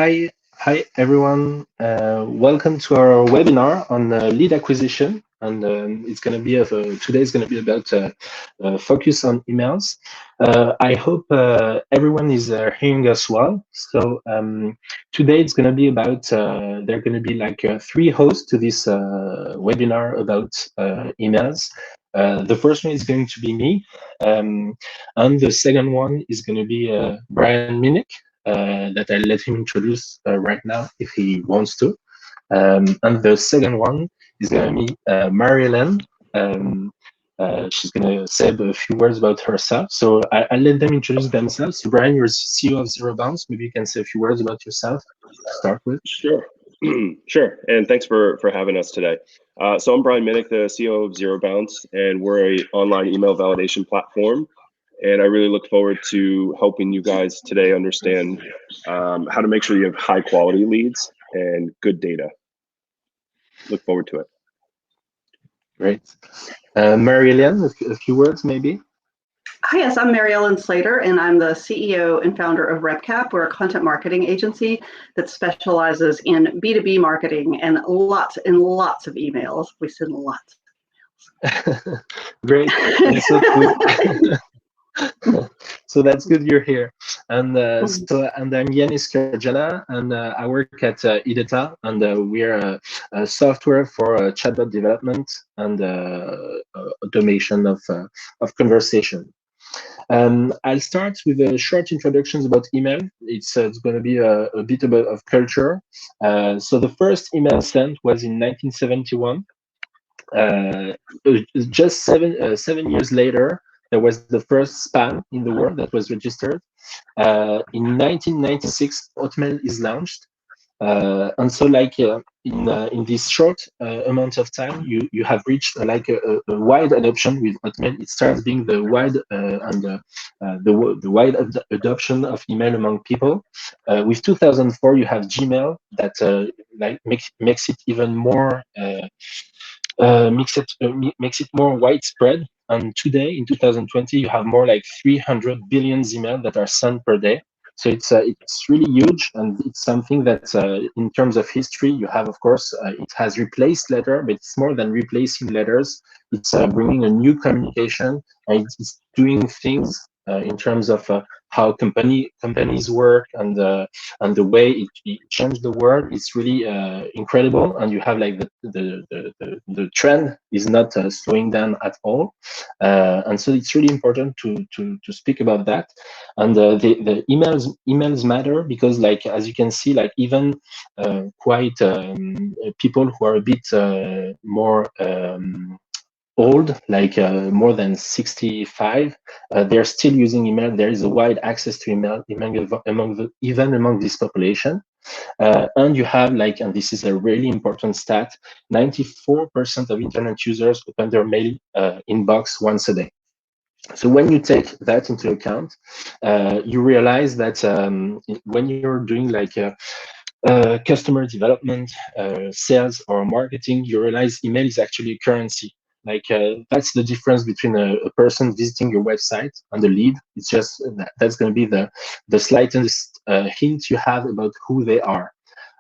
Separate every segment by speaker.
Speaker 1: Hi everyone. Welcome to our webinar on lead acquisition, and it's going to be today is going to be about focus on emails. I hope everyone is hearing us well. So today it's going to be about there are going to be like three hosts to this webinar about emails. The first one is going to be me, and the second one is going to be Brian Minnick. That I'll let him introduce right now if he wants to. And the second one is going to be Marie-Hélène. She's going to say a few words about herself. So I'll let them introduce themselves. So Brian, you're CEO of ZeroBounce. Maybe you can say a few words about yourself to start with.
Speaker 2: Sure. Sure. And thanks for having us today. So I'm Brian Minnick, the CEO of ZeroBounce, and we're an online email validation platform. And I really look forward to helping you guys today understand how to make sure you have high quality leads and good data. Look forward to it.
Speaker 1: Great. Marie-Hélène, a few words maybe?
Speaker 3: Hi, yes, I'm Mary-Ellen Slater, and I'm the CEO and founder of RepCap. We're a content marketing agency that specializes in B2B marketing and lots of emails. We send lots of emails.
Speaker 1: Great. So that's good you're here. And I'm Yanis Karjana, and I work at Ideta, and we're a software for chatbot development and automation of conversation. I'll start with a short introductions about email. It's going to be a bit of culture. So the first email sent was in 1971. Just seven years later, there was the first spam in the world that was registered. In 1996, Hotmail is launched. And so like in this short amount of time, you have reached like a wide adoption with Hotmail. It starts being the wide the wide adoption of email among people. With 2004, you have Gmail that like makes it even more makes it more widespread. And today, in 2020, you have more like 300 billion emails that are sent per day. So it's really huge, and it's something that in terms of history, you have, of course, it has replaced letter, but it's more than replacing letters. It's bringing a new communication, and it's doing things in terms of how companies work and the way it changed the world. It's really incredible, and you have like the trend is not slowing down at all, and so it's really important to speak about that. And the emails matter because, like, as you can see, like even quite people who are a bit more old, like more than 65, they're still using email. There is a wide access to email among this population. And you have like, and this is a really important stat, 94% of internet users open their mail inbox once a day. So when you take that into account, you realize that when you're doing like customer development, sales, or marketing, you realize email is actually a currency. Like that's the difference between a person visiting your website and a lead. It's just that's going to be the slightest hint you have about who they are.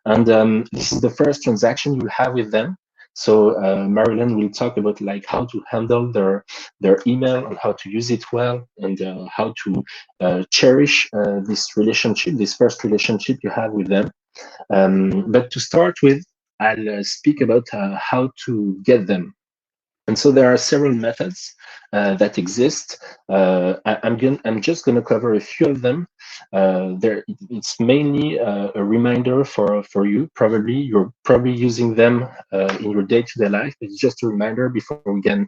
Speaker 1: And this is the first transaction you'll have with them. So Marie-Hélène will talk about like how to handle their email and how to use it well, and how to cherish this relationship, this first relationship you have with them. But to start with, I'll speak about how to get them. And so there are several methods that exist. I'm just going to cover a few of them. It's mainly a reminder for you. You're probably using them in your day-to-day life. It's just a reminder before we can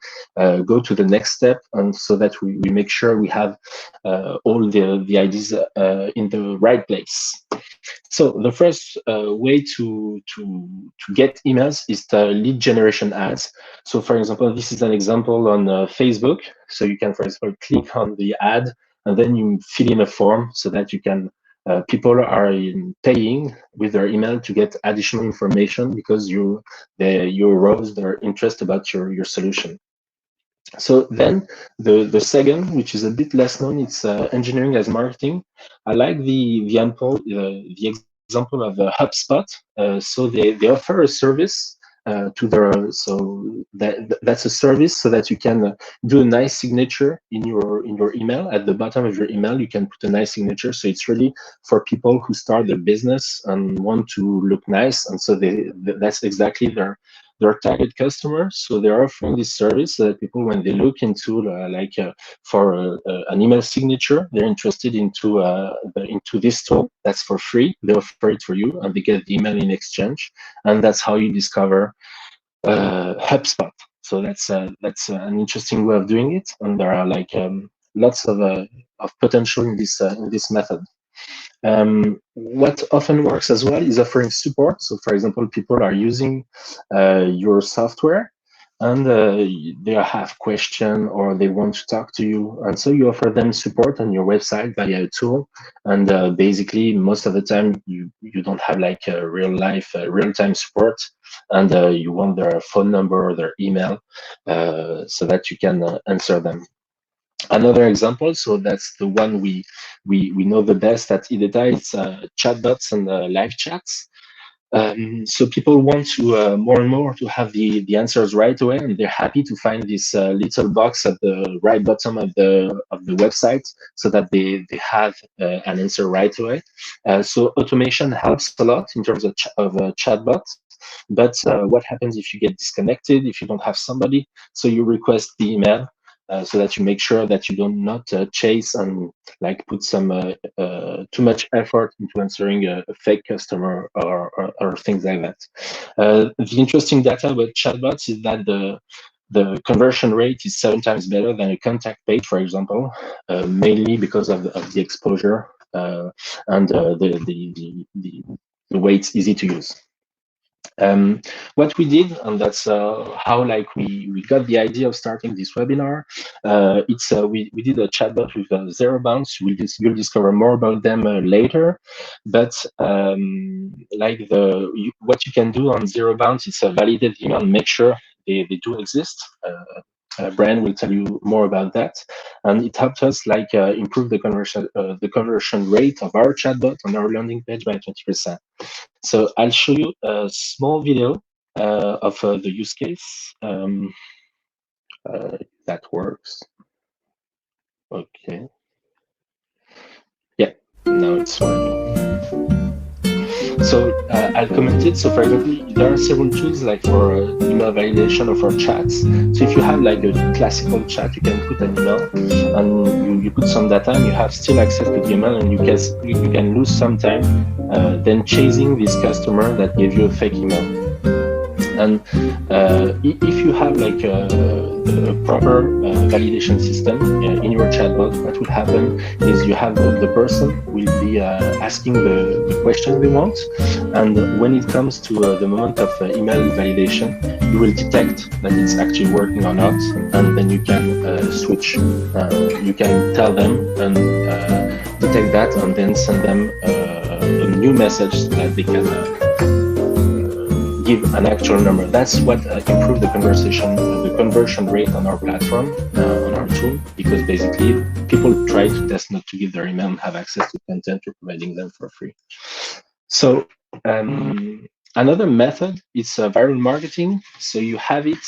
Speaker 1: go to the next step, and so that we make sure we have all the ideas in the right place. So the first way to get emails is the lead generation ads. So for example, this is an example on Facebook. So you can, for example, click on the ad, and then you fill in a form so that you can, people are paying with their email to get additional information because you arouse their interest about your solution. So then the second, which is a bit less known, it's engineering as marketing. I like the example example of HubSpot. So they offer a service to their, so that's a service so that you can do a nice signature in your email. At the bottom of your email, you can put a nice signature. So it's really for people who start their business and want to look nice, and so that's exactly their target customer. So they're offering this service so that people, when they look into for an email signature, they're interested into this tool. That's for free. They offer it for you, and they get the email in exchange, and that's how you discover HubSpot. So that's an interesting way of doing it, and there are lots of potential in this method. What often works as well is offering support. So, for example, people are using your software, and they have question or they want to talk to you, and so you offer them support on your website via a tool. And basically, most of the time, you don't have like a real-time support, and you want their phone number or their email so that you can answer them. Another example, so that's the one we know the best at Ideta, it's chatbots and live chats. So people want to more and more to have the answers right away, and they're happy to find this little box at the right bottom of the website so that they have an answer right away. So automation helps a lot in terms of chatbots. But what happens if you get disconnected, if you don't have somebody? So you request the email so that you make sure that you do not chase and put some too much effort into answering a fake customer or things like that. The interesting data about chatbots is that the conversion rate is 7 times better than a contact page, for example, mainly because of the exposure and the way it's easy to use. What we did, and that's how we got the idea of starting this webinar. We did a chatbot with ZeroBounce. You'll discover more about them later. But what you can do on ZeroBounce is validate email and make sure they do exist. Brian will tell you more about that, and it helped us improve the conversion rate of our chatbot on our landing page by 20%. So I'll show you a small video of the use case. That works. Okay. Yeah, now it's working. So I'll comment it. So for example, there are several tools for email validation or for chats. So if you have a classical chat, you can put an email and you put some data and you have still access to the email, and you can lose some time then chasing this customer that gave you a fake email. And if you have a proper validation system in your chatbot, what will happen is you have the person will be asking the question they want, and when it comes to the moment of email validation, you will detect that it's actually working or not, and then you can switch. You can tell them and detect that, and then send them a new message so that they can give an actual number. That's what improved the conversion rate on our platform, on our tool, because basically people try to test not to give their email and have access to content you're providing them for free. So another method is viral marketing. So you have it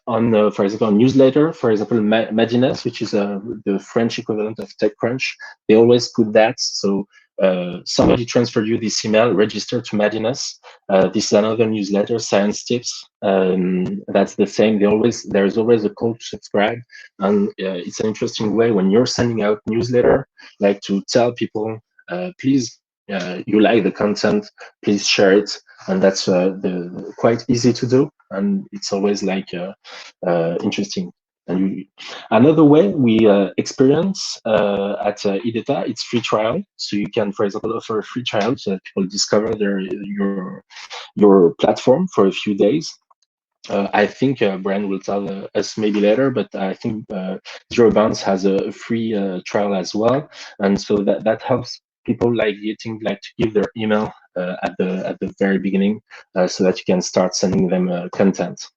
Speaker 1: on, for example, on newsletter. For example, Madines, which is the French equivalent of TechCrunch, they always put that. So somebody transferred you this email, register to Madines. This is another newsletter, Science Tips. That's the same. There's always a call to subscribe, and it's an interesting way when you're sending out newsletter, to tell people, please, you like the content, please share it, and that's quite easy to do, and it's always interesting. And another way we experience at Ideta, it's free trial. So you can, for example, offer a free trial so that people discover your platform for a few days. I think Brian will tell us maybe later, but I think ZeroBounce has a free trial as well, and so that helps people getting to give their email at the very beginning, so that you can start sending them content.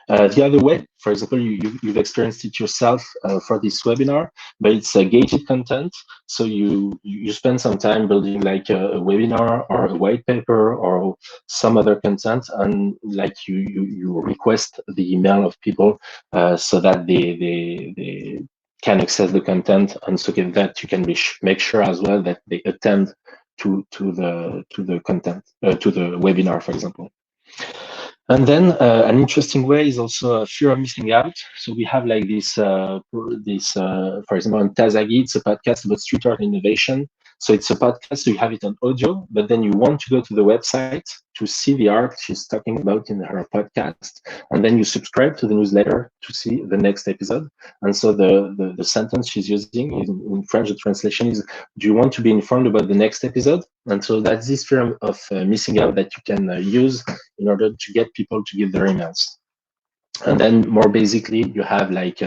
Speaker 1: The other way, for example, you've experienced it yourself for this webinar, but it's a gated content. So you spend some time building like a webinar or a white paper or some other content, and like you request the email of people so that they can access the content, and so that you can make sure as well that they attend to the content to the webinar, for example. And then an interesting way is also a fear of missing out. So we have like this, for example, on Tazagi, it's a podcast about street art innovation. So it's a podcast, so you have it on audio, but then you want to go to the website to see the art she's talking about in her podcast. And then you subscribe to the newsletter to see the next episode. And so the sentence she's using in French, the translation is, do you want to be informed about the next episode? And so that's this fear of missing out that you can use in order to get people to give their emails. And then more basically, you have like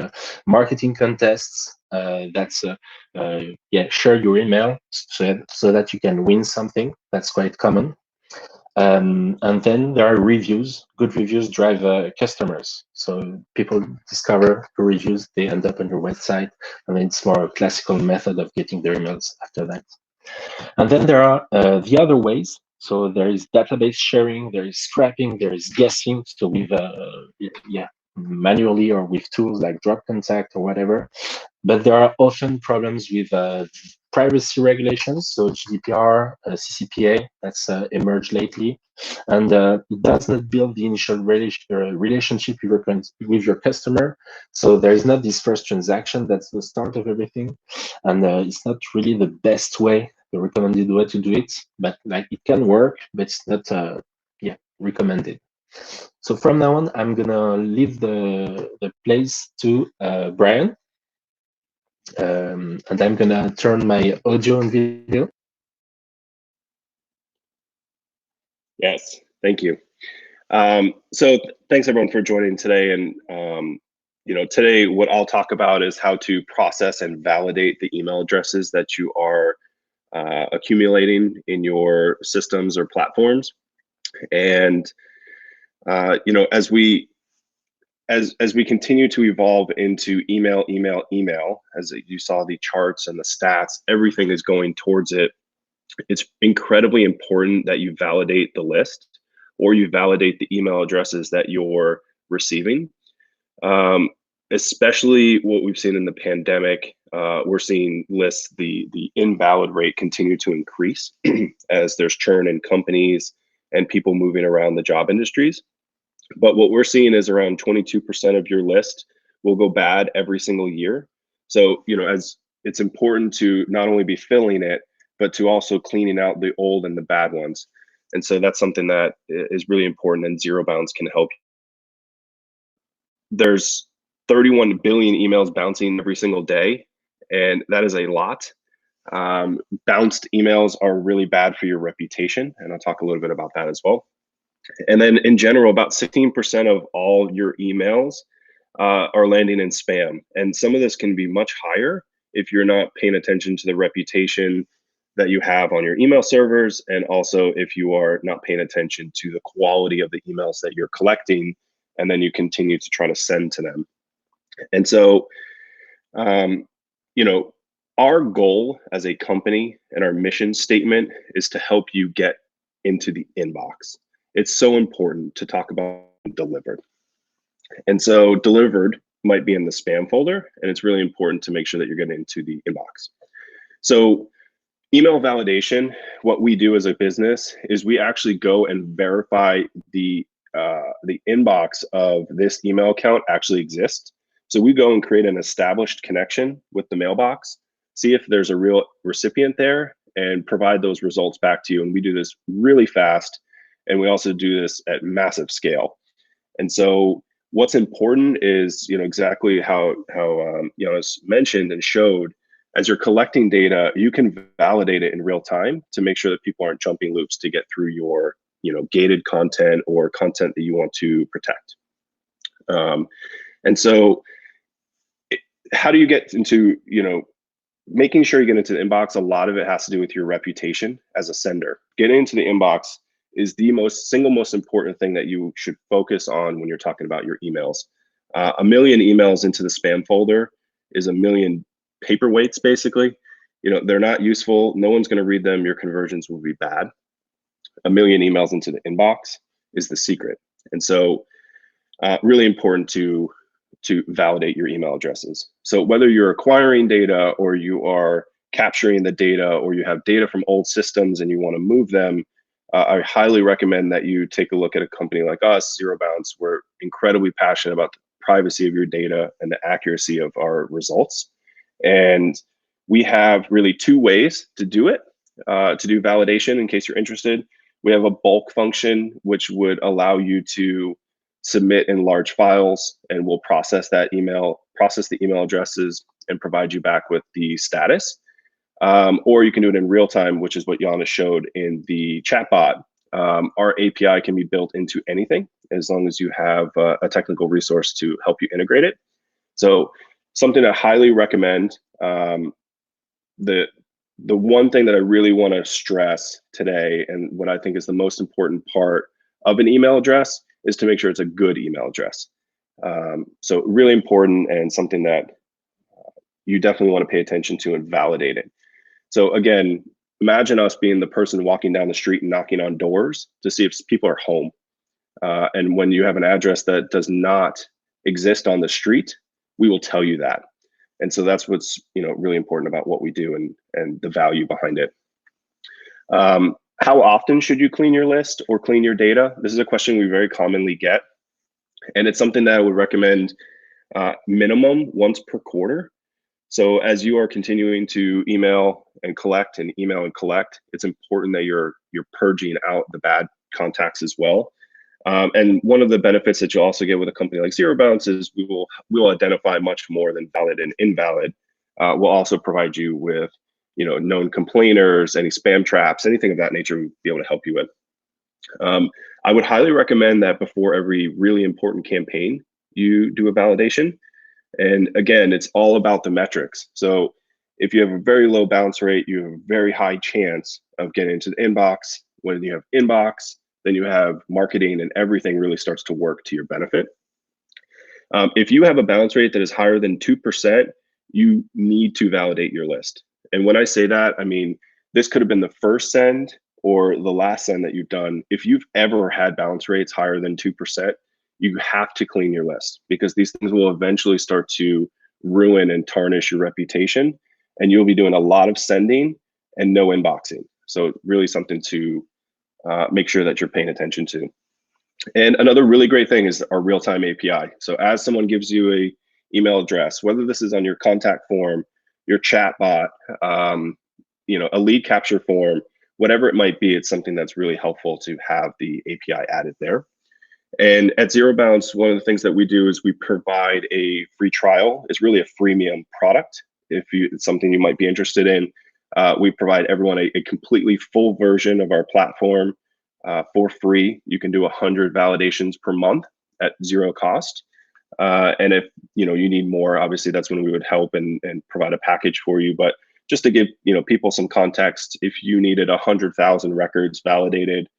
Speaker 1: marketing contests. Share your email so that you can win something. That's quite common. And then there are reviews. Good reviews drive customers. So people discover the reviews, they end up on your website, and it's more a classical method of getting their emails after that. And then there are the other ways. So there is database sharing, there is scrapping, there is guessing. So with manually or with tools like Drop Contact or whatever. But there are often problems with privacy regulations. So GDPR, CCPA, that's emerged lately. And it does not build the initial relationship with your customer. So there is not this first transaction. That's the start of everything. And it's not really the best way, the recommended way to do it. But like it can work, but it's not recommended. So from now on, I'm gonna leave the place to Brian, and I'm gonna turn my audio and video.
Speaker 2: Yes, thank you. So thanks everyone for joining today. And today what I'll talk about is how to process and validate the email addresses that you are accumulating in your systems or platforms. And as we continue to evolve into email, as you saw the charts and the stats, everything is going towards it. It's incredibly important that you validate the list or you validate the email addresses that you're receiving. Especially what we've seen in the pandemic, we're seeing lists, the invalid rate continue to increase as there's churn in companies and people moving around the job industries. But what we're seeing is around 22% of your list will go bad every single year. So, as it's important to not only be filling it, but to also cleaning out the old and the bad ones. And so that's something that is really important, and ZeroBounce can help. There's 31 billion emails bouncing every single day, and that is a lot. Bounced emails are really bad for your reputation, and I'll talk a little bit about that as well. And then in general, about 16% of all your emails are landing in spam. And some of this can be much higher if you're not paying attention to the reputation that you have on your email servers, and also if you are not paying attention to the quality of the emails that you're collecting, and then you continue to try to send to them. And so, our goal as a company and our mission statement is to help you get into the inbox. It's so important to talk about delivered. And so delivered might be in the spam folder, and it's really important to make sure that you're getting into the inbox. So email validation, what we do as a business is we actually go and verify the inbox of this email account actually exists. So we go and create an established connection with the mailbox, see if there's a real recipient there, and provide those results back to you. And we do this really fast, and we also do this at massive scale. And so what's important is, exactly how it's mentioned and showed, as you're collecting data, you can validate it in real time to make sure that people aren't jumping loops to get through your, gated content or content that you want to protect. And so how do you get into, making sure you get into the inbox? A lot of it has to do with your reputation as a sender. Getting into the inbox is the single most important thing that you should focus on when you're talking about your emails. 1 million emails into the spam folder is 1 million paperweights, basically. They're not useful. No one's going to read them. Your conversions will be bad. 1 million emails into the inbox is the secret. And so really important to validate your email addresses. So whether you're acquiring data or you are capturing the data or you have data from old systems and you want to move them, I highly recommend that you take a look at a company like us, ZeroBounce. We're incredibly passionate about the privacy of your data and the accuracy of our results. And we have really 2 ways to do it, to do validation. In case you're interested, we have a bulk function, which would allow you to submit in large files, and we'll process the email addresses and provide you back with the status. Or you can do it in real time, which is what Yana showed in the chatbot. Our API can be built into anything as long as you have a technical resource to help you integrate it. So something I highly recommend. The one thing that I really want to stress today, and what I think is the most important part of an email address, is to make sure it's a good email address. So really important, and something that you definitely want to pay attention to and validate it. So again, imagine us being the person walking down the street and knocking on doors to see if people are home. And when you have an address that does not exist on the street, we will tell you that. And so that's what's really important about what we do and the value behind it. How often should you clean your list or clean your data? This is a question we very commonly get. And it's something that I would recommend minimum once per quarter. So as you are continuing to email and collect, it's important that you're purging out the bad contacts as well. And one of the benefits that you'll also get with a company like ZeroBounce is we will identify much more than valid and invalid. We'll also provide you with known complainers, any spam traps, anything of that nature, we'll be able to help you with. I would highly recommend that before every really important campaign, you do a validation. And again, it's all about the metrics. So if you have a very low bounce rate, you have a very high chance of getting into the inbox. When you have inbox, then you have marketing, and everything really starts to work to your benefit. If you have a bounce rate that is higher than 2%, you need to validate your list. And when I say that, I mean, this could have been the first send or the last send that you've done. If you've ever had bounce rates higher than 2%, you have to clean your list, because these things will eventually start to ruin and tarnish your reputation, and you'll be doing a lot of sending and no inboxing. So really something to make sure that you're paying attention to. And another really great thing is our real-time API. So as someone gives you a email address, whether this is on your contact form, your chatbot, a lead capture form, whatever it might be, it's something that's really helpful to have the API added there. And at ZeroBounce, one of the things that we do is we provide a free trial. It's really a freemium product. If it's something you might be interested in, we provide everyone a completely full version of our platform for free. You can do 100 validations per month at zero cost. And if you need more, obviously that's when we would help and provide a package for you. But just to give people some context, if you needed 100,000 records validated,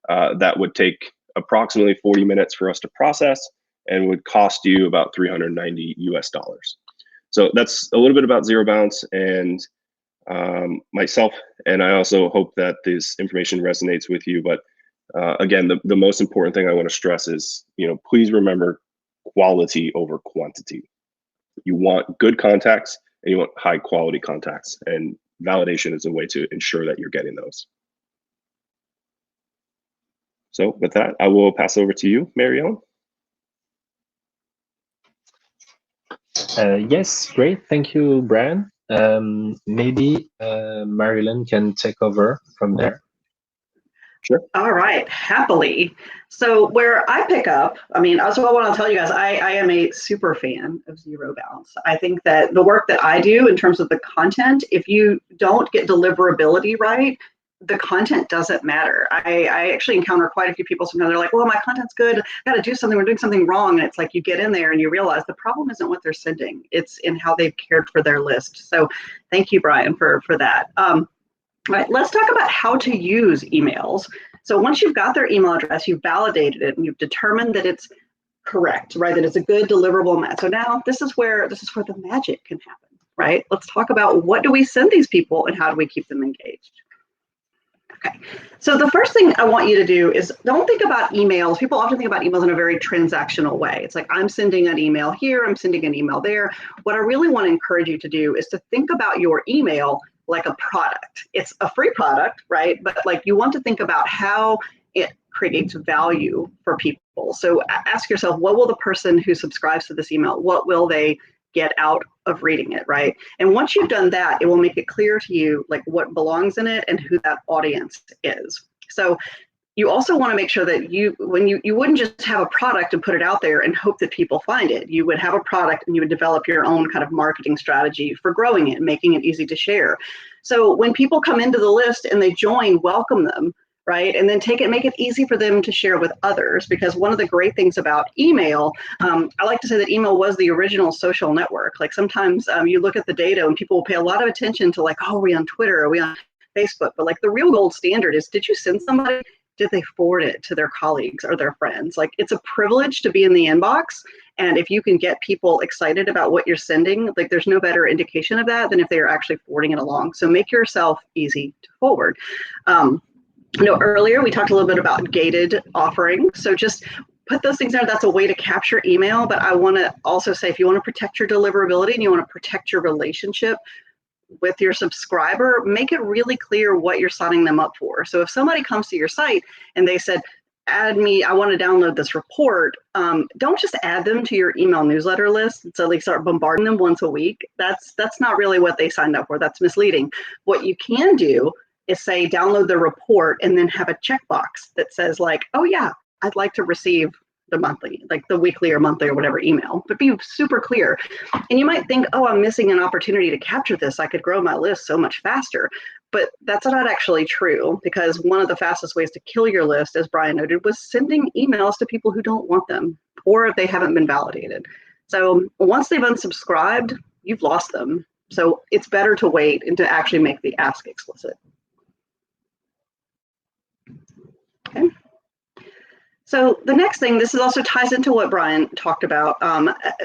Speaker 2: that would take approximately 40 minutes for us to process and would cost you about $390 US. So that's a little bit about ZeroBounce and myself. And I also hope that this information resonates with you. But again, the most important thing I want to stress is, please remember quality over quantity. You want good contacts and you want high quality contacts, and validation is a way to ensure that you're getting those. So with that, I will pass over to you, Marielle.
Speaker 1: Yes, great. Thank you, Brian. Maybe Marilyn can take over from there.
Speaker 2: Sure.
Speaker 3: All right, happily. So where I pick up, I want to tell you guys, I am a super fan of ZeroBounce. I think that the work that I do in terms of the content, if you don't get deliverability right, the content doesn't matter. I actually encounter quite a few people sometimes. They're like, well, my content's good, I got to do something, we're doing something wrong. And it's like you get in there and you realize the problem isn't what they're sending, it's in how they've cared for their list. So thank you, Brian, for that. All right, let's talk about how to use emails. So once you've got their email address, you've validated it, and you've determined that it's correct, right? That it's a good deliverable match. So now this is where the magic can happen, right? Let's talk about what do we send these people and how do we keep them engaged? Okay, so the first thing I want you to do is don't think about emails. People often think about emails in a very transactional way. It's like, I'm sending an email here, I'm sending an email there. What I really want to encourage you to do is to think about your email like a product. It's a free product, right? But like, you want to think about how it creates value for people. So ask yourself, what will the person who subscribes to this email, what will they get out of reading it, right? And once you've done that, it will make it clear to you like what belongs in it and who that audience is. So you also want to make sure that you wouldn't just have a product and put it out there and hope that people find it. You would have a product and you would develop your own kind of marketing strategy for growing it, making it easy to share. So when people come into the list and they join, welcome them, right? And then make it easy for them to share with others, because one of the great things about email, I like to say that email was the original social network. Like sometimes you look at the data and people will pay a lot of attention to like, oh, are we on Twitter? Are we on Facebook? But like the real gold standard is, did you send somebody? Did they forward it to their colleagues or their friends? Like, it's a privilege to be in the inbox. And if you can get people excited about what you're sending, like there's no better indication of that than if they are actually forwarding it along. So make yourself easy to forward. Earlier we talked a little bit about gated offerings. So just put those things there. That's a way to capture email. But I want to also say, if you want to protect your deliverability and you want to protect your relationship with your subscriber, make it really clear what you're signing them up for. So if somebody comes to your site and they said, add me, I want to download this report, don't just add them to your email newsletter list so they start bombarding them once a week. That's not really what they signed up for. That's misleading. What you can do is say, download the report, and then have a checkbox that says like, oh yeah, I'd like to receive the monthly, like the weekly or monthly or whatever email, but be super clear. And you might think, oh, I'm missing an opportunity to capture this. I could grow my list so much faster. But that's not actually true, because one of the fastest ways to kill your list, as Brian noted, was sending emails to people who don't want them, or if they haven't been validated. So once they've unsubscribed, you've lost them. So it's better to wait and to actually make the ask explicit. Okay. So the next thing, this also ties into what Brian talked about,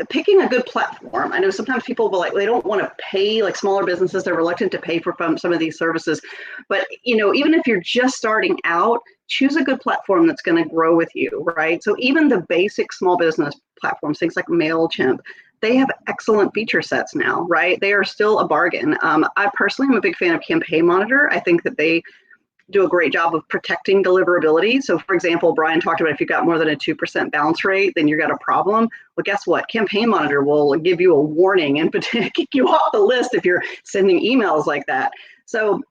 Speaker 3: picking a good platform. I know sometimes people will like, they don't want to pay, like smaller businesses, they're reluctant to pay for some of these services. But even if you're just starting out, choose a good platform that's going to grow with you, right? So even the basic small business platforms, things like MailChimp, they have excellent feature sets now, right? They are still a bargain. I personally am a big fan of Campaign Monitor. I think that they do a great job of protecting deliverability. So for example, Brian talked about if you've got more than a 2% bounce rate, then you've got a problem. Well, guess what? Campaign Monitor will give you a warning and kick you off the list if you're sending emails like that. So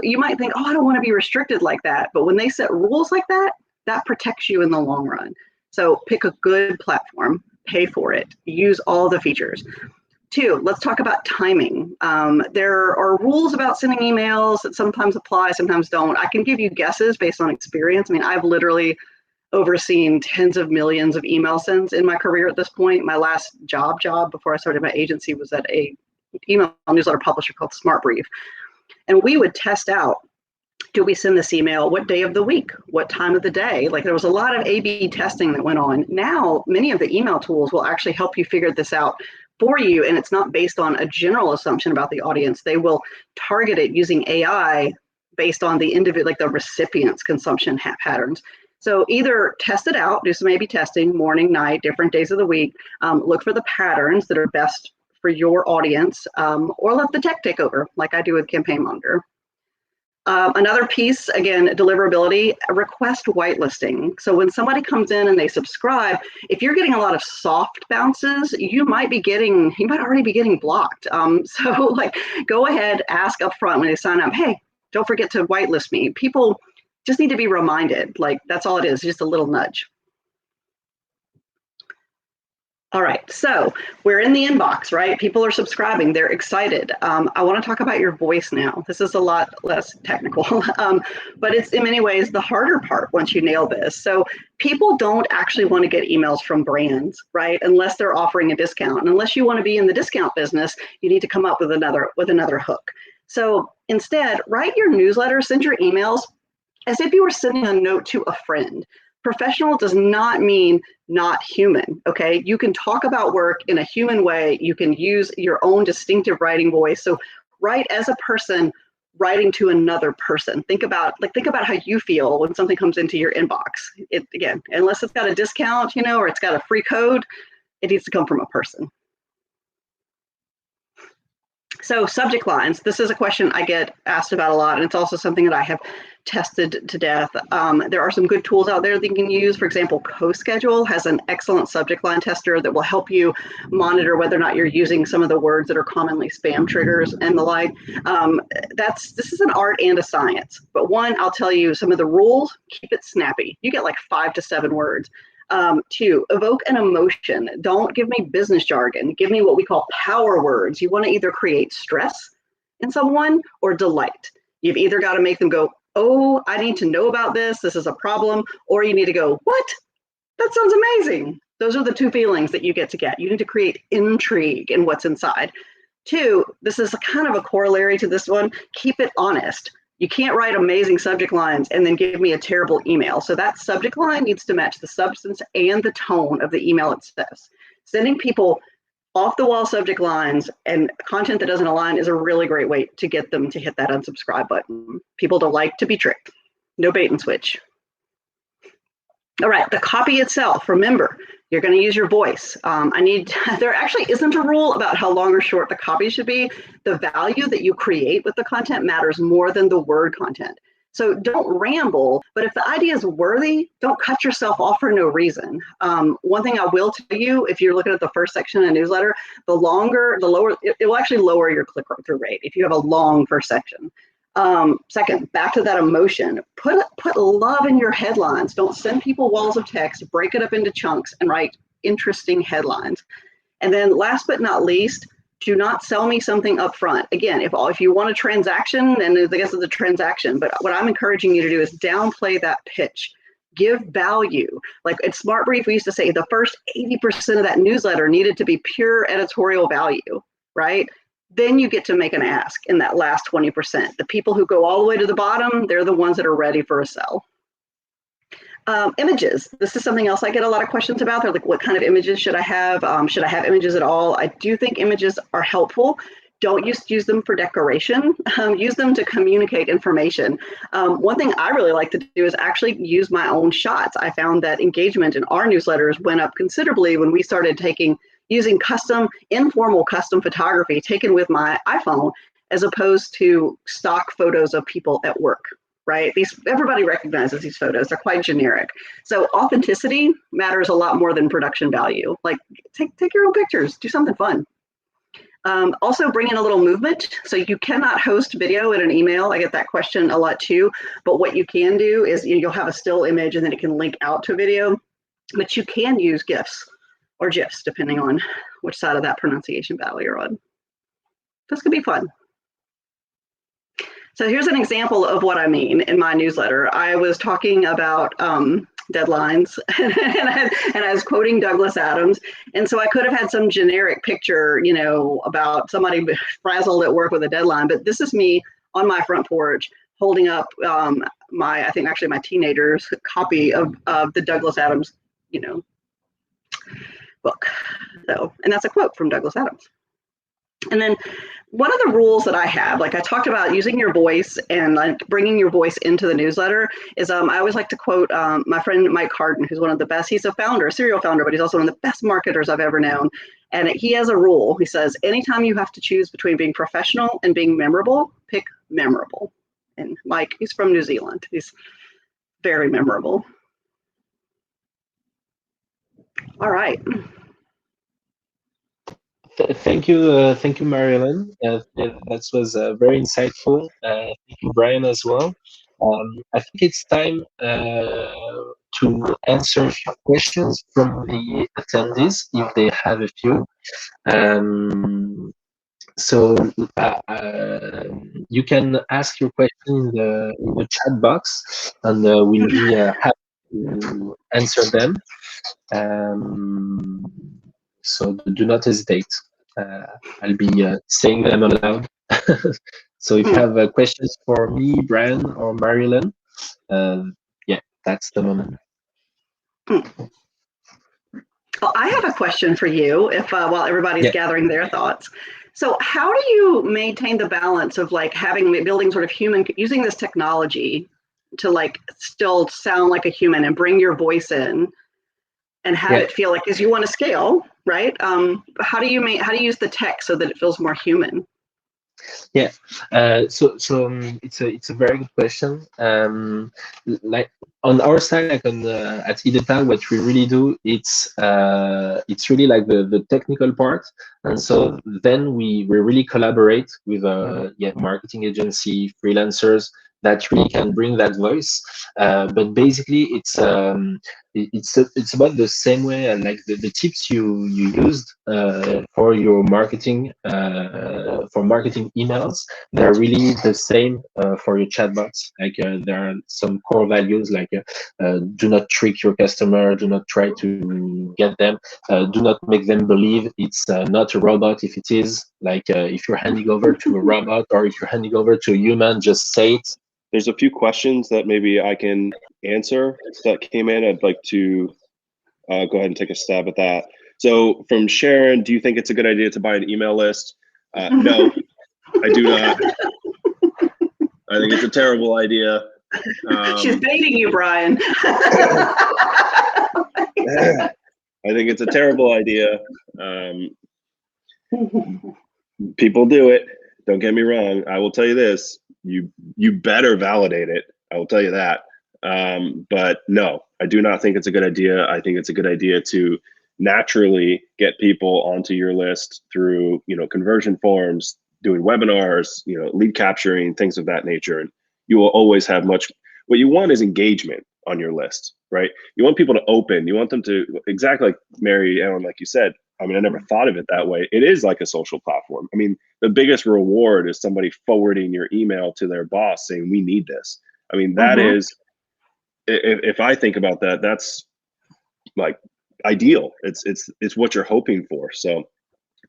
Speaker 3: you might think, oh, I don't want to be restricted like that. But when they set rules like that, that protects you in the long run. So pick a good platform, pay for it, use all the features. 2, let's talk about timing. There are rules about sending emails that sometimes apply, sometimes don't. I can give you guesses based on experience. I mean, I've literally overseen tens of millions of email sends in my career at this point. My last job before I started my agency was at a email newsletter publisher called SmartBrief. And we would test out, do we send this email? What day of the week? What time of the day? Like there was a lot of A/B testing that went on. Now, many of the email tools will actually help you figure this out for you, and it's not based on a general assumption about the audience. They will target it using AI based on the individual, like the recipient's consumption patterns. So either test it out, do some A/B testing, morning, night, different days of the week, look for the patterns that are best for your audience, or let the tech take over, like I do with Campaign Monitor. Another piece, again, deliverability, request whitelisting. So when somebody comes in and they subscribe, if you're getting a lot of soft bounces, you might already be getting blocked. So like, go ahead, ask up front when they sign up, hey, don't forget to whitelist me. People just need to be reminded, like that's all it is, just a little nudge. All right, so we're in the inbox, right? People are subscribing, they're excited. I want to talk about your voice now. This is a lot less technical, but it's in many ways the harder part once you nail this. So people don't actually want to get emails from brands, right? Unless they're offering a discount. And unless you want to be in the discount business, you need to come up with another hook. So instead, write your newsletter, send your emails as if you were sending a note to a friend. Professional does not mean not human, okay? You can talk about work in a human way. You can use your own distinctive writing voice. So write as a person writing to another person. Think about how you feel when something comes into your inbox. Again, unless it's got a discount, or it's got a free code, it needs to come from a person. So subject lines, this is a question I get asked about a lot, and it's also something that I have tested to death. There are some good tools out there that you can use. For example, CoSchedule has an excellent subject line tester that will help you monitor whether or not you're using some of the words that are commonly spam triggers and the like. This is an art and a science. But one, I'll tell you some of the rules, keep it snappy. You get like 5 to 7 words. 2, evoke an emotion. Don't give me business jargon. Give me what we call power words. You want to either create stress in someone or delight. You've either got to make them go, oh, I need to know about this. This is a problem. Or you need to go, what? That sounds amazing. Those are the 2 feelings that you get to get. You need to create intrigue in what's inside. 2, this is kind of a corollary to this one. Keep it honest. You can't write amazing subject lines and then give me a terrible email. So that subject line needs to match the substance and the tone of the email it says. Sending people off the wall subject lines and content that doesn't align is a really great way to get them to hit that unsubscribe button. People don't like to be tricked. No bait and switch. All right, the copy itself, remember, you're going to use your voice. There actually isn't a rule about how long or short the copy should be. The value that you create with the content matters more than the word content. So don't ramble, but if the idea is worthy, don't cut yourself off for no reason. One thing I will tell you, if you're looking at the first section of a newsletter, the longer, the lower, it will actually lower your click-through rate if you have a long first section. Second, back to that emotion, put love in your headlines. Don't send people walls of text, break it up into chunks and write interesting headlines. And then last but not least, do not sell me something up front. Again, if you want a transaction, then I guess it's a transaction, but what I'm encouraging you to do is downplay that pitch. Give value. Like at Smart Brief, we used to say the first 80% of that newsletter needed to be pure editorial value, right? Then you get to make an ask in that last 20%. The people who go all the way to the bottom, they're the ones that are ready for a sell. Images. This is something else I get a lot of questions about. They're like, what kind of images should I have? Should I have images at all? I do think images are helpful. Don't use them for decoration. Use them to communicate information. One thing I really like to do is actually use my own shots. I found that engagement in our newsletters went up considerably when we started using informal custom photography taken with my iPhone as opposed to stock photos of people at work, right? Everybody recognizes these photos. They're quite generic. So authenticity matters a lot more than production value. Like take your own pictures, do something fun. Also bring in a little movement. So you cannot host video in an email. I get that question a lot too. But what you can do is you'll have a still image and then it can link out to video. But you can use GIFs or GIFs, depending on which side of that pronunciation battle you're on. This could be fun. So here's an example of what I mean in my newsletter. I was talking about deadlines and I was quoting Douglas Adams. And so I could have had some generic picture, about somebody frazzled at work with a deadline, but this is me on my front porch holding up I think actually my teenager's copy of the Douglas Adams, book. So, and that's a quote from Douglas Adams. And then one of the rules that I have, like I talked about using your voice and like bringing your voice into the newsletter is I always like to quote my friend Mike Harden, who's one of the best. He's a serial founder, but he's also one of the best marketers I've ever known. And he has a rule. He says, anytime you have to choose between being professional and being memorable, pick memorable. And Mike, he's from New Zealand. He's very memorable. All right.
Speaker 1: Thank you, Marilyn. That was very insightful. Thank you, Brian, as well. I think it's time to answer a few questions from the attendees, if they have a few. So you can ask your question in the chat box, and we'll be happy to answer them. So do not hesitate. I'll be saying them aloud. So if you have questions for me, Brian, or Marilyn, yeah, that's the moment.
Speaker 3: Well, I have a question for you. If while everybody's gathering their thoughts, so how do you maintain the balance of like building sort of using this technology to like still sound like a human and bring your voice in and have it feel like, because you want to scale, right? How do you use the tech so that it feels more human?
Speaker 1: Yeah, so it's a very good question. Like on our side, like at Ideta, what we really do, it's really like the technical part, and so then we really collaborate with marketing agency, freelancers that really can bring that voice. But basically, it's about the same way, and like the tips you used for your marketing for marketing emails, they're really the same for your chatbots. Like there are some core values like do not trick your customer, do not try to get them, do not make them believe it's not a robot if it is. Like if you're handing over to a robot or if you're handing over to a human, just say it.
Speaker 2: There's a few questions that maybe I can answer that came in. I'd like to go ahead and take a stab at that. So from Sharon, do you think it's a good idea to buy an email list? No, I do not. I think it's a terrible idea.
Speaker 3: She's baiting you, Brian.
Speaker 2: I think it's a terrible idea. People do it. Don't get me wrong. I will tell you this. You better validate it. I will tell you that. But no, I do not think it's a good idea. I think it's a good idea to naturally get people onto your list through, conversion forms, doing webinars, lead capturing, things of that nature. And you will always have what you want is engagement on your list, right? You want people to open, you want them to, exactly like Mary Ellen, like you said, I mean, I never thought of it that way. It is like a social platform. I mean, the biggest reward is somebody forwarding your email to their boss saying, we need this. I mean, that is, if I think about that, that's like ideal. It's what you're hoping for. So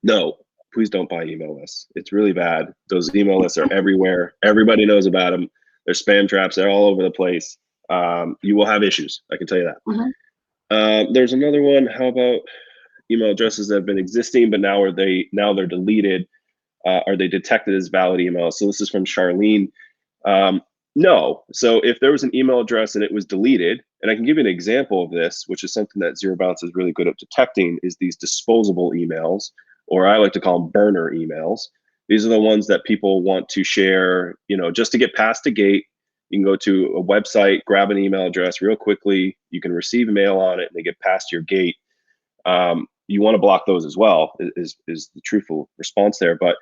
Speaker 2: no, please don't buy email lists. It's really bad. Those email lists are everywhere. Everybody knows about them. They're spam traps. They're all over the place. You will have issues. I can tell you that. There's another one. How about email addresses that have been existing, but now they're deleted? Are they detected as valid emails? So this is from Charlene. No. So if there was an email address and it was deleted, and I can give you an example of this, which is something that ZeroBounce is really good at detecting, is these disposable emails, or I like to call them burner emails. These are the ones that people want to share, just to get past a gate. You can go to a website, grab an email address real quickly. You can receive mail on it, and they get past your gate. You want to block those as well, is the truthful response there. But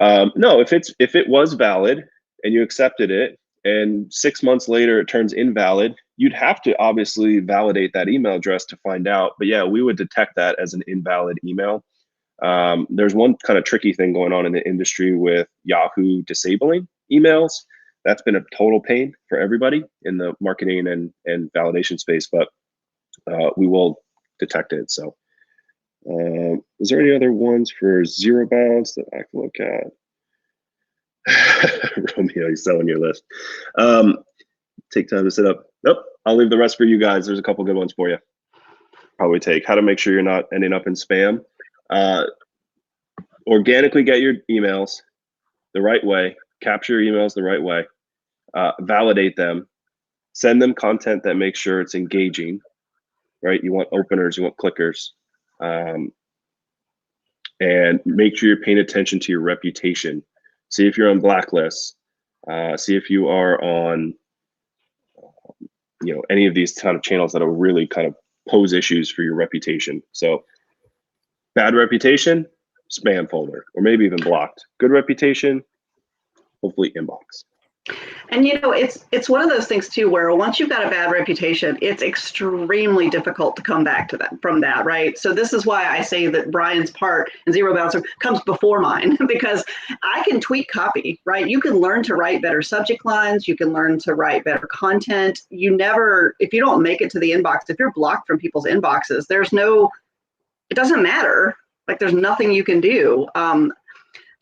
Speaker 2: no, if it was valid and you accepted it, and 6 months later it turns invalid, you'd have to obviously validate that email address to find out. But yeah, we would detect that as an invalid email. There's one kind of tricky thing going on in the industry with Yahoo disabling emails. That's been a total pain for everybody in the marketing and validation space, but we will detect it. So is there any other ones for ZeroBounce that I can look at? Romeo, he's selling your list. Take time to set up. Nope, I'll leave the rest for you guys. There's a couple good ones for you. Probably take how to make sure you're not ending up in spam. Organically get your emails the right way, capture your emails the right way, validate them, send them content that makes sure it's engaging, right? You want openers, you want clickers, and make sure you're paying attention to your reputation. See if you're on blacklists, see if you are on, any of these kind of channels that will really kind of pose issues for your reputation. So bad reputation, spam folder, or maybe even blocked. Good reputation, hopefully inbox.
Speaker 3: And it's one of those things too, where once you've got a bad reputation, it's extremely difficult to come back to that from that, right? So this is why I say that Brian's part in ZeroBounce comes before mine, because I can tweak copy, right? You can learn to write better subject lines, you can learn to write better content. If you don't make it to the inbox, if you're blocked from people's inboxes, it doesn't matter. Like there's nothing you can do.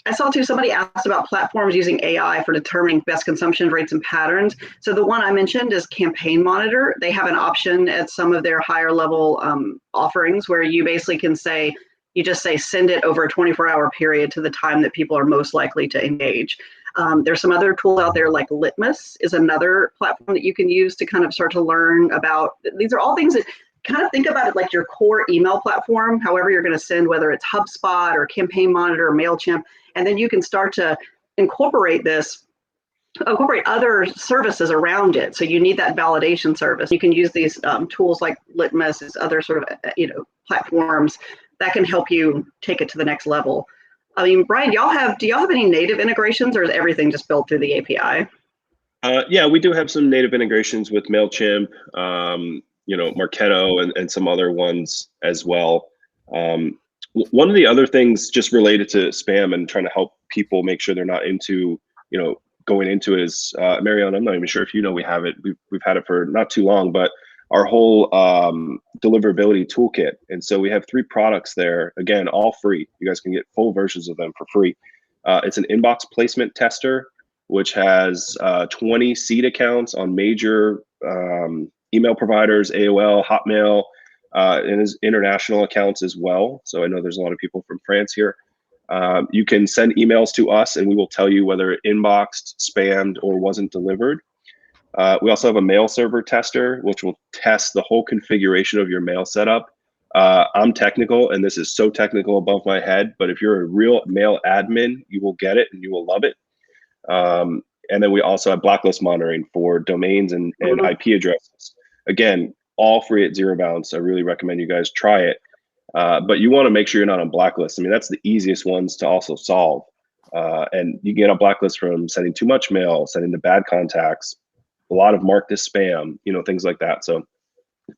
Speaker 3: I saw too, somebody asked about platforms using AI for determining best consumption rates and patterns. So the one I mentioned is Campaign Monitor. They have an option at some of their higher level offerings where you basically can say, you just say, send it over a 24-hour period to the time that people are most likely to engage. There's some other tools out there, like Litmus is another platform that you can use to kind of start to learn about. These are all things that kind of think about it like your core email platform, however you're going to send, whether it's HubSpot or Campaign Monitor or MailChimp, and then you can start to incorporate other services around it. So you need that validation service. You can use these tools like Litmus, these other sort of platforms that can help you take it to the next level. I mean, Brian, do y'all have any native integrations, or is everything just built through the API?
Speaker 2: Yeah, we do have some native integrations with MailChimp, Marketo, and some other ones as well. One of the other things just related to spam and trying to help people make sure they're not going into is, Marianne, I'm not even sure if you know we have it. We've had it for not too long, but our whole deliverability toolkit. And so we have 3 products there, again, all free. You guys can get full versions of them for free. It's an inbox placement tester, which has 20 seed accounts on major email providers, AOL, Hotmail, and his international accounts as well. So I know there's a lot of people from France here. You can send emails to us and we will tell you whether it inboxed, spammed, or wasn't delivered. We also have a mail server tester, which will test the whole configuration of your mail setup. I'm technical, and this is so technical above my head, but if you're a real mail admin, you will get it and you will love it. And then we also have blacklist monitoring for domains and IP addresses. Again, all free at ZeroBounce. I really recommend you guys try it. But you want to make sure you're not on blacklist. I mean, that's the easiest ones to also solve. And you get a blacklist from sending too much mail, sending to bad contacts, a lot of marked as spam, things like that. So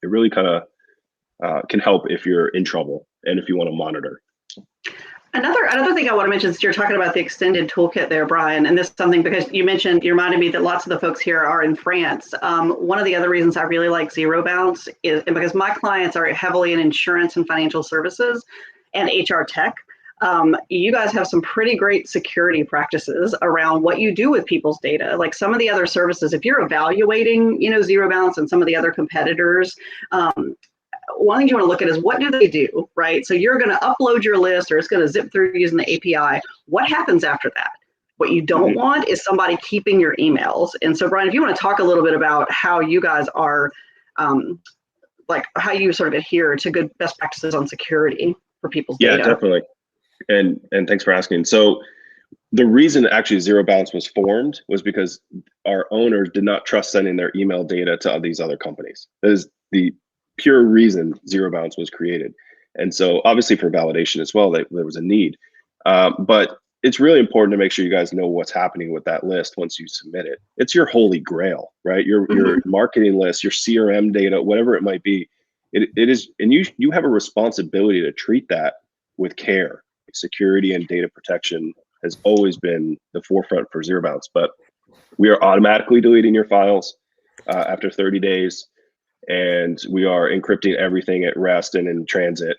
Speaker 2: it really kind of can help if you're in trouble and if you want to monitor.
Speaker 3: Another thing I want to mention is you're talking about the extended toolkit there, Brian, and this is something because you reminded me that lots of the folks here are in France. One of the other reasons I really like ZeroBounce is because my clients are heavily in insurance and financial services and HR tech. You guys have some pretty great security practices around what you do with people's data. Like some of the other services, if you're evaluating, ZeroBounce and some of the other competitors, one thing you want to look at is what do they do, right? So you're going to upload your list or it's going to zip through using the API. What happens after that? What you don't want is somebody keeping your emails. And so, Brian, if you want to talk a little bit about how you guys are, how you sort of adhere to good best practices on security for people's data.
Speaker 2: Yeah, definitely. And thanks for asking. So the reason actually ZeroBounce was formed was because our owners did not trust sending their email data to these other companies. That is the pure reason ZeroBounce was created. And so obviously for validation as well, there was a need. But it's really important to make sure you guys know what's happening with that list once you submit it. It's your holy grail, right? Your marketing list, your CRM data, whatever it might be. It is, and you have a responsibility to treat that with care. Security and data protection has always been the forefront for ZeroBounce, but we are automatically deleting your files after 30 days. And we are encrypting everything at rest and in transit.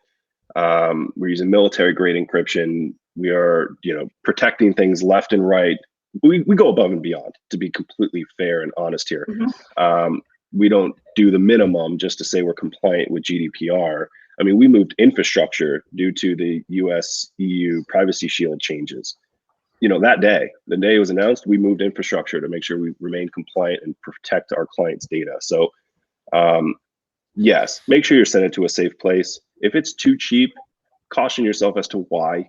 Speaker 2: We're using military grade encryption. We are, protecting things left and right. We go above and beyond, to be completely fair and honest here. We don't do the minimum just to say we're compliant with GDPR. I mean, we moved infrastructure due to the US EU Privacy Shield changes. That day, the day it was announced, we moved infrastructure to make sure we remain compliant and protect our clients' data. So yes, make sure you're sending it to a safe place. If it's too cheap, caution yourself as to why.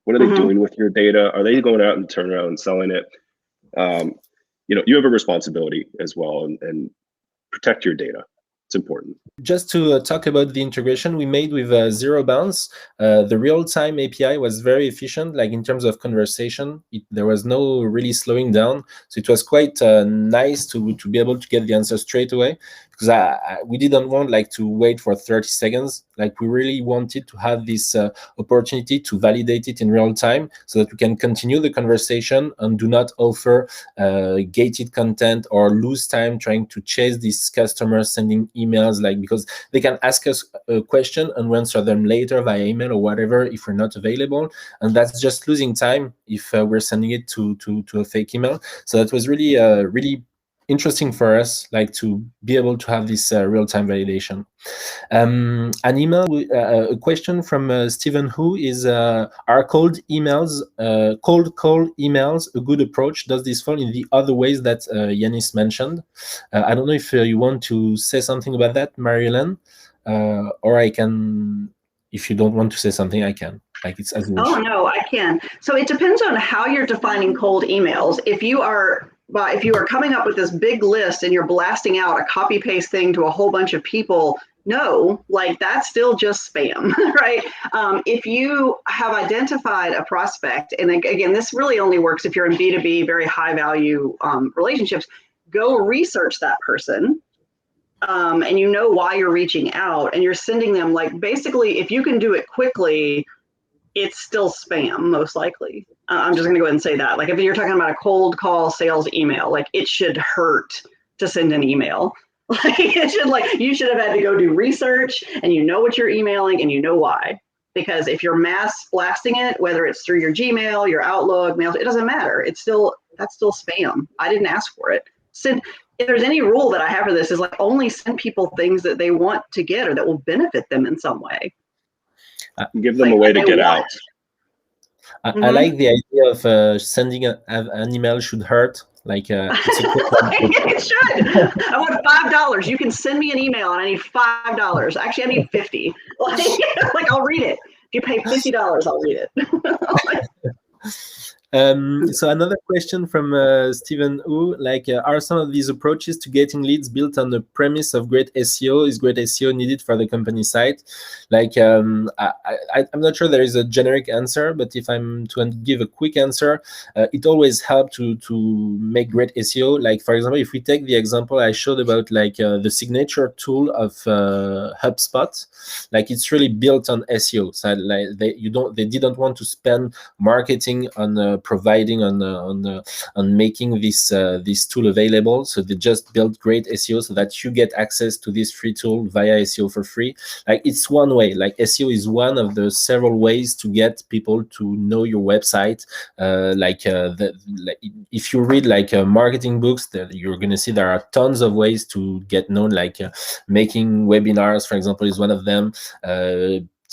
Speaker 2: What are they doing with your data? Are they going out and turning around and selling it? You have a responsibility as well, and protect your data. It's important.
Speaker 4: Just to talk about the integration we made with ZeroBounce, the real-time API was very efficient, like in terms of conversation. There was no really slowing down. So it was quite nice to be able to get the answer straight away. because we didn't want like to wait for 30 seconds. Like we really wanted to have this opportunity to validate it in real time so that we can continue the conversation and do not offer gated content or lose time trying to chase these customers sending emails, like because they can ask us a question and we answer them later via email or whatever if we're not available, and that's just losing time if we're sending it to a fake email. So that was really really interesting for us, like to be able to have this real-time validation. An email, a question from Stephen Hu is: are cold call emails a good approach? Does this fall in the other ways that Yanis mentioned? I don't know if you want to say something about that, Marie-Hélène, or I can. If you don't want to say something, I can. Like it's as you wish.
Speaker 3: Oh no, I can. So it depends on how you're defining cold emails. If you are coming up with this big list and you're blasting out a copy paste thing to a whole bunch of people, no, like that's still just spam, right? If you have identified a prospect, and again, this really only works if you're in B2B, very high value relationships, go research that person. And you know why you're reaching out, and you're sending them, like, basically, if you can do it quickly, it's still spam, most likely. I'm just going to go ahead and say that. Like, if you're talking about a cold call sales email, like, it should hurt to send an email. Like, you should have had to go do research, and you know what you're emailing, and you know why. Because if you're mass blasting it, whether it's through your Gmail, your Outlook, mail, it doesn't matter. That's still spam. I didn't ask for it. If there's any rule that I have for this, is like only send people things that they want to get or that will benefit them in some way.
Speaker 2: Give them a way to get out.
Speaker 4: I like the idea of sending an email should hurt. Like it's a
Speaker 3: it should. I want $5. You can send me an email and I need $5. Actually, I need 50. Like I'll read it. If you pay $50, I'll read it.
Speaker 4: So another question from Stephen Wu, like, are some of these approaches to getting leads built on the premise of great SEO? Is great SEO needed for the company site? Like, I'm not sure there is a generic answer, but if I'm to give a quick answer, it always helps to make great SEO. Like, for example, if we take the example I showed about, like, the signature tool of HubSpot, like, it's really built on SEO. So, like, they didn't want to spend marketing on providing on making this tool available. So they just built great SEO so that you get access to this free tool via SEO for free. Like, it's one way. Like, SEO is one of the several ways to get people to know your website. If you read like marketing books, you're gonna see there are tons of ways to get known. Like making webinars, for example, is one of them.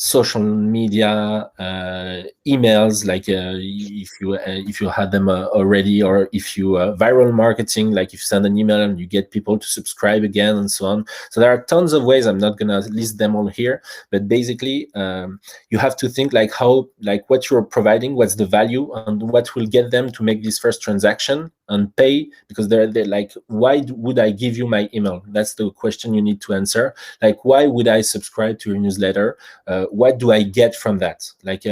Speaker 4: Social media, emails, like if you had them already, or if you viral marketing, like if you send an email and you get people to subscribe again, and so on. So there are tons of ways. I'm not gonna list them all here, but basically you have to think like what you're providing, what's the value, and what will get them to make this first transaction and pay, because they're like, why would I give you my email? That's the question you need to answer. Like, why would I subscribe to your newsletter? What do I get from that? Like,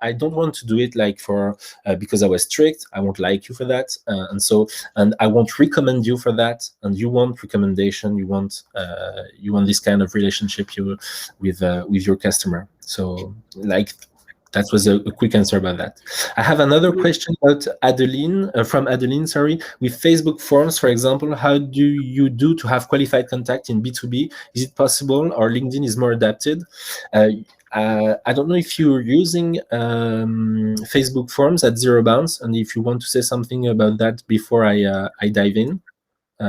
Speaker 4: I don't want to do it like for because I was strict. I won't like you for that, and I won't recommend you for that. And you want recommendation. You want this kind of relationship with your customer. So, like, that was a quick answer about that. I have another question about Adeline, from Adeline, sorry. With Facebook forms, for example, how do you do to have qualified contact in B2B? Is it possible, or LinkedIn is more adapted? I don't know if you're using Facebook forms at ZeroBounce, and if you want to say something about that before I dive in,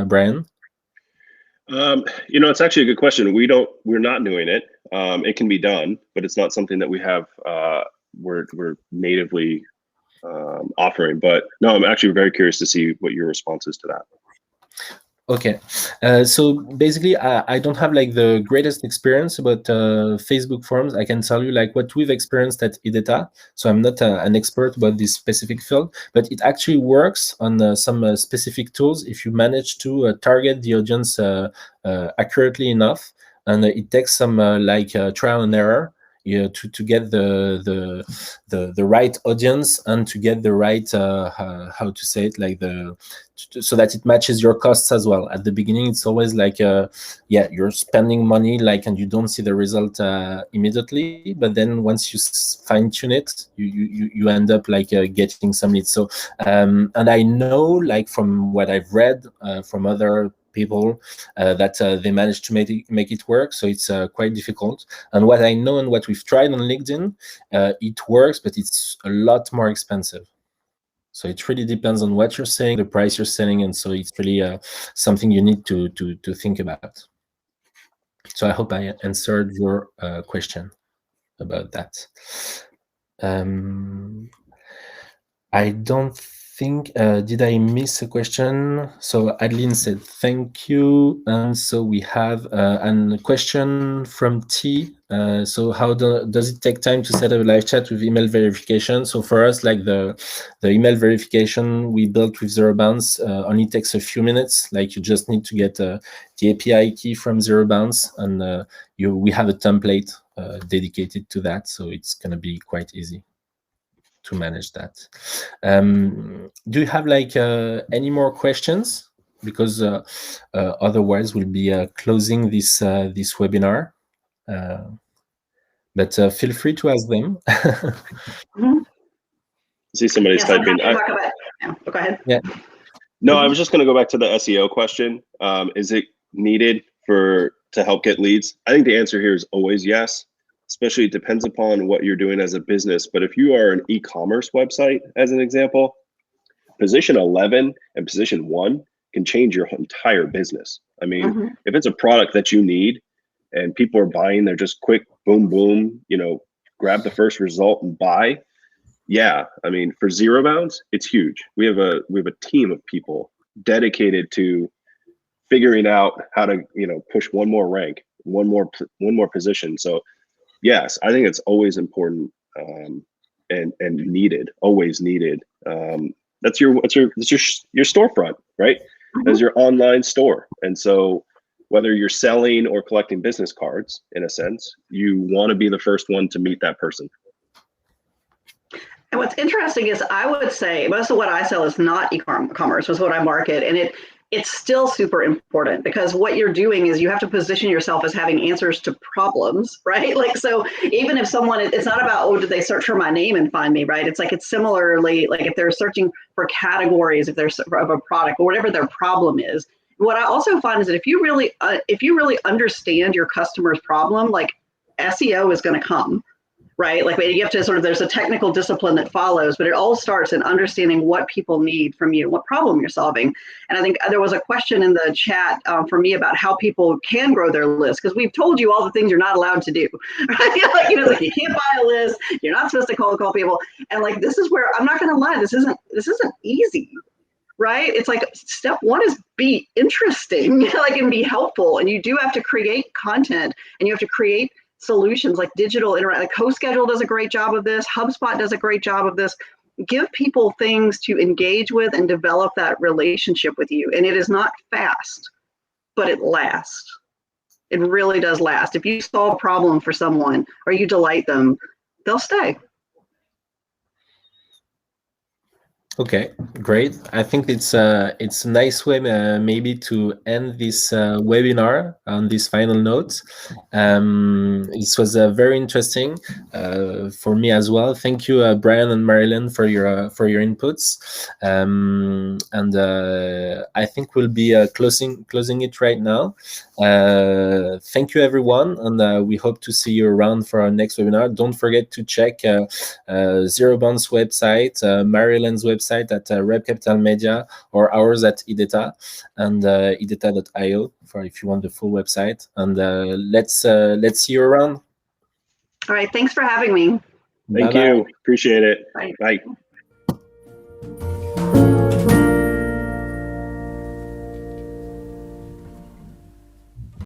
Speaker 4: Brian.
Speaker 2: It's actually a good question. We're not doing it. It can be done, but it's not something that we have. We're natively offering. But no, I'm actually very curious to see what your response is to that.
Speaker 4: Okay, so basically, I don't have like the greatest experience about Facebook forms. I can tell you like what we've experienced at Ideta. So I'm not an expert about this specific field, but it actually works on some specific tools if you manage to target the audience accurately enough, and it takes some trial and error. to get the right audience and to get the right how to say it, like so that it matches your costs as well. At the beginning, it's always like yeah, you're spending money like, and you don't see the result immediately, but then once you fine tune it, you end up like getting some leads. So and I know, like from what I've read from other people, that they managed to make it work. So it's quite difficult. And what I know and what we've tried on LinkedIn, it works, but it's a lot more expensive. So it really depends on what you're saying, the price you're selling, and so it's really something you need to think about. So I hope I answered your question about that. I don't think, did I miss a question? So Adeline said thank you. And so we have a question from T. So how does it take time to set up a live chat with email verification? So for us, like the email verification we built with ZeroBounce only takes a few minutes. Like you just need to get the API key from ZeroBounce, and we have a template dedicated to that. So it's going to be quite easy to manage that. Do you have like any more questions? Because otherwise we'll be closing this this webinar. But feel free to ask them.
Speaker 2: See somebody's typing.
Speaker 3: Go ahead.
Speaker 4: Yeah.
Speaker 2: No, I was just going to go back to the SEO question. Is it needed to help get leads? I think the answer here is always yes. Especially, it depends upon what you're doing as a business. But if you are an e-commerce website, as an example, position 11 and position 1 can change your entire business. I mean, if it's a product that you need and people are buying, they're just quick, boom, boom, grab the first result and buy. Yeah, I mean, for ZeroBounce, it's huge. We have a team of people dedicated to figuring out how to push one more rank, one more position. So yes, I think it's always important and needed, always needed. That's your storefront, right? That's your online store. And so whether you're selling or collecting business cards, in a sense, you want to be the first one to meet that person.
Speaker 3: And what's interesting is I would say most of what I sell is not e-commerce, is what I market, and it's still super important, because what you're doing is you have to position yourself as having answers to problems, right? Like, so even if someone, it's not about, oh, did they search for my name and find me, right? It's like, it's similarly, like if they're searching for categories, if there's of a product or whatever their problem is. What I also find is that if you really understand your customer's problem, like SEO is going to come. Right? Like you have to there's a technical discipline that follows, but it all starts in understanding what people need from you, what problem you're solving. And I think there was a question in the chat for me about how people can grow their list, because we've told you all the things you're not allowed to do, right? Like, you can't buy a list, you're not supposed to call people. And like, this is where, I'm not going to lie, this isn't easy, right? It's like step 1 is be interesting, like, and be helpful. And you do have to create content, and you have to create solutions like digital interact. Like CoSchedule does a great job of this. HubSpot does a great job of this. Give people things to engage with and develop that relationship with you. And it is not fast, but it lasts. It really does last. If you solve a problem for someone or you delight them, they'll stay.
Speaker 4: Okay, great. I think it's a nice way maybe to end this webinar on this final note. This was very interesting for me as well. Thank you, Brian and Marilyn, for your inputs. And I think we'll be closing it right now. Thank you, everyone, and we hope to see you around for our next webinar. Don't forget to check ZeroBounce website, Marilyn's website at RepCap Media, or ours at Ideta, and ideta.io for if you want the full website. And let's see you around.
Speaker 3: All right, thanks for having me.
Speaker 2: Thank you. Appreciate it.
Speaker 3: Bye.
Speaker 2: Bye.